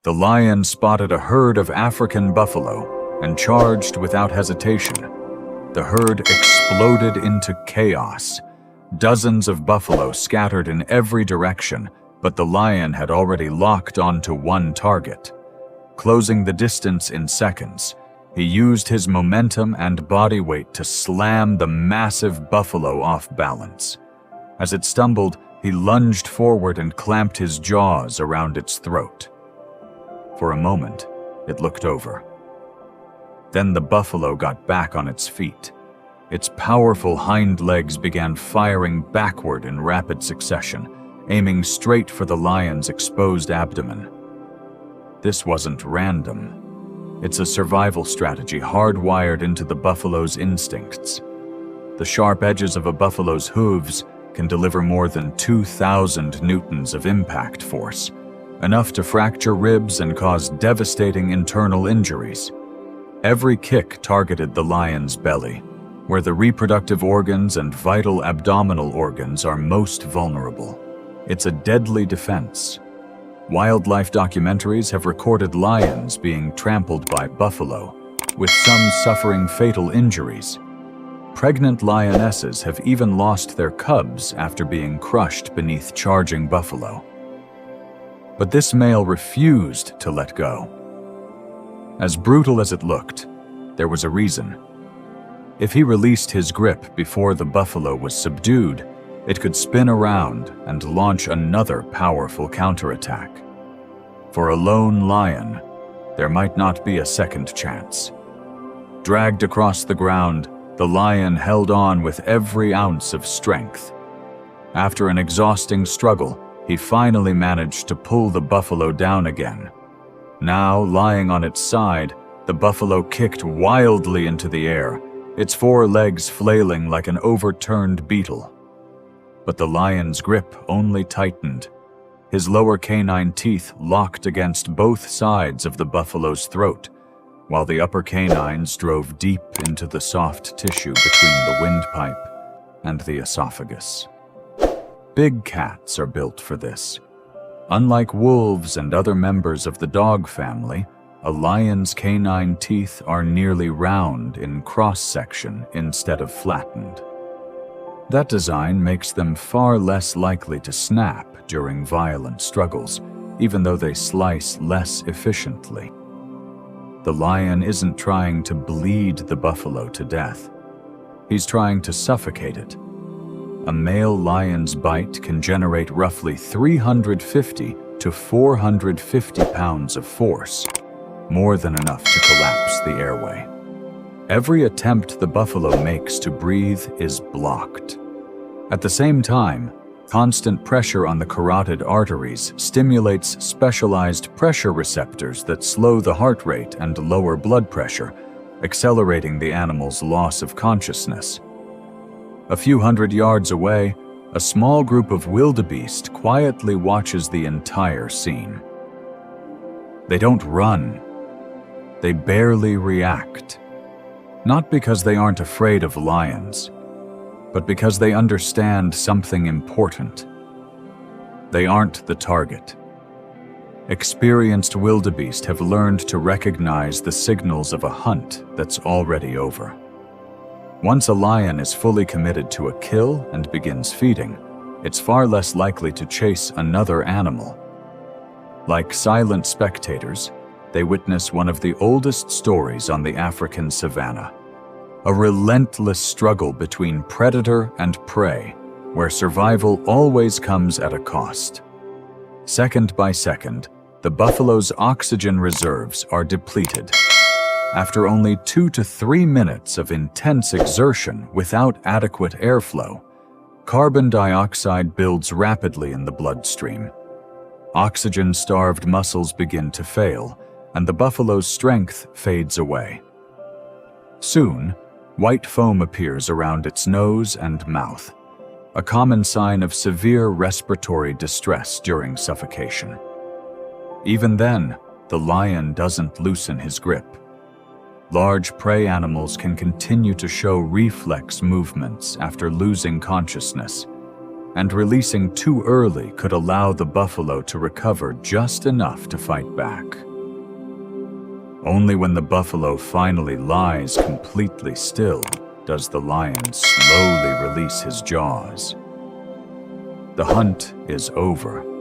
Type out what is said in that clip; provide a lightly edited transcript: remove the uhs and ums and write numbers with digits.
The lion spotted a herd of African buffalo and charged without hesitation. The herd exploded into chaos. Dozens of buffalo scattered in every direction, but the lion had already locked onto one target. Closing the distance in seconds, he used his momentum and body weight to slam the massive buffalo off balance. As it stumbled, he lunged forward and clamped his jaws around its throat. For a moment, it looked over. Then the buffalo got back on its feet. Its powerful hind legs began firing backward in rapid succession, aiming straight for the lion's exposed abdomen. This wasn't random. It's a survival strategy hardwired into the buffalo's instincts. The sharp edges of a buffalo's hooves can deliver more than 2,000 newtons of impact force, enough to fracture ribs and cause devastating internal injuries. Every kick targeted the lion's belly, where the reproductive organs and vital abdominal organs are most vulnerable. It's a deadly defense. Wildlife documentaries have recorded lions being trampled by buffalo, with some suffering fatal injuries. Pregnant lionesses have even lost their cubs after being crushed beneath charging buffalo. But this male refused to let go. As brutal as it looked, there was a reason. If he released his grip before the buffalo was subdued, it could spin around and launch another powerful counterattack. For a lone lion, there might not be a second chance. Dragged across the ground, the lion held on with every ounce of strength. After an exhausting struggle, he finally managed to pull the buffalo down again. Now, lying on its side, the buffalo kicked wildly into the air, its four legs flailing like an overturned beetle. But the lion's grip only tightened. His lower canine teeth locked against both sides of the buffalo's throat, while the upper canines drove deep into the soft tissue between the windpipe and the esophagus. Big cats are built for this. Unlike wolves and other members of the dog family, a lion's canine teeth are nearly round in cross-section instead of flattened. That design makes them far less likely to snap during violent struggles, even though they slice less efficiently. The lion isn't trying to bleed the buffalo to death. He's trying to suffocate it. A male lion's bite can generate roughly 350 to 450 pounds of force, more than enough to collapse the airway. Every attempt the buffalo makes to breathe is blocked. At the same time, constant pressure on the carotid arteries stimulates specialized pressure receptors that slow the heart rate and lower blood pressure, accelerating the animal's loss of consciousness. A few hundred yards away, a small group of wildebeest quietly watches the entire scene. They don't run. They barely react. Not because they aren't afraid of lions, but because they understand something important. They aren't the target. Experienced wildebeest have learned to recognize the signals of a hunt that's already over. Once a lion is fully committed to a kill and begins feeding, it's far less likely to chase another animal. Like silent spectators, they witness one of the oldest stories on the African savanna. A relentless struggle between predator and prey, where survival always comes at a cost. Second by second, the buffalo's oxygen reserves are depleted. After only 2 to 3 minutes of intense exertion without adequate airflow, carbon dioxide builds rapidly in the bloodstream. Oxygen-starved muscles begin to fail, and the buffalo's strength fades away. Soon, white foam appears around its nose and mouth, a common sign of severe respiratory distress during suffocation. Even then, the lion doesn't loosen his grip. Large prey animals can continue to show reflex movements after losing consciousness. and releasing too early could allow the buffalo to recover just enough to fight back. Only when the buffalo finally lies completely still does the lion slowly release his jaws. The hunt is over,